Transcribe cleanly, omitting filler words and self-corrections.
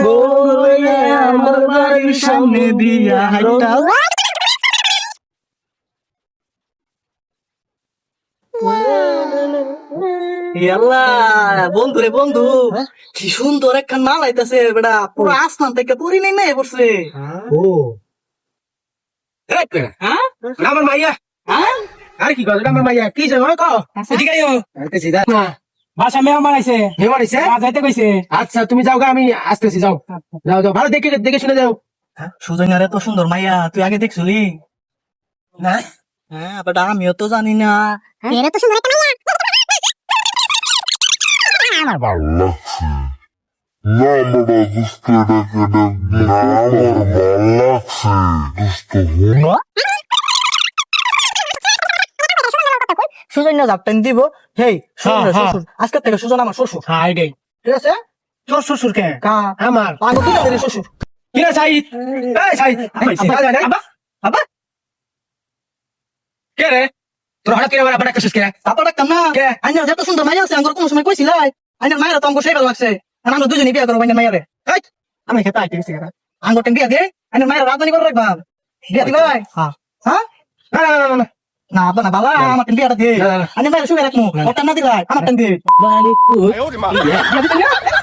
বলে আমার বাড়ির সামনে দিয়া হাইটা বন্ধু রে বন্ধু, কি সুন্দর একখান মাল আইতাছে বেটা, পুরো আসমান থেকে পরি নেই না বসে। ও আমার মাইয়া আর কি কথা আমার মাইয়া কি যে হয় কও এদিকে আইও আসতেছি না বাসা মেহমান আইছে, মেমন আইছে যাইতে কইছে। আচ্ছা তুমি যাও গা আমি আসতেছি যাও যাও যাও ভালো দেখে দেখে শুনে যাও সুজনের এত সুন্দর মাইয়া তুই আগে দেখছিলি না হ্যাঁ বেটা, আমিও তো জানি না। এরা তো সুন্দর একটা মাইয়া। Namara gusto na সুজন না ঝাপটান দিব। হেই সুজন শ্বশুর, আজকে থেকে সুজন আমার শ্বশুর, হাই রে ঠিক আছে? তোর শ্বশুর কে কা আমার আমি তুই তোর শ্বশুর। কি রে সাইদ এই সাইদ আব্বা আব্বা কে রে তোর হঠাৎ করে বড় কাছিস কে তারপর ডাকতাম না, কে? আইনার যত সুন্দর মাইয়া আছে আমার কোনো সময় কইছিলাই, আইনার মায়েরা তো আমাকে সেই ভালো লাগছে, আর আমরা দুজনে বিয়ে করবো আইনার মায়েরে। এই আমি খেতে আইতে গেছি কেন আঙ্গুর টেন বিয়া দিয়ে আইনার মায়েরা রাজধানী করে রাখবাম। বিয়া দিবাই? হ্যাঁ হ্যাঁ না না না না না আব্বা না বাবা, আমার টেন বিয়াটা দিয়ে না, না, না। আইনার মায়েরা শুয়ে রাখবো, ওটা না দিলাই আমার টেন দিয়ে। বিয়া দিবেন না?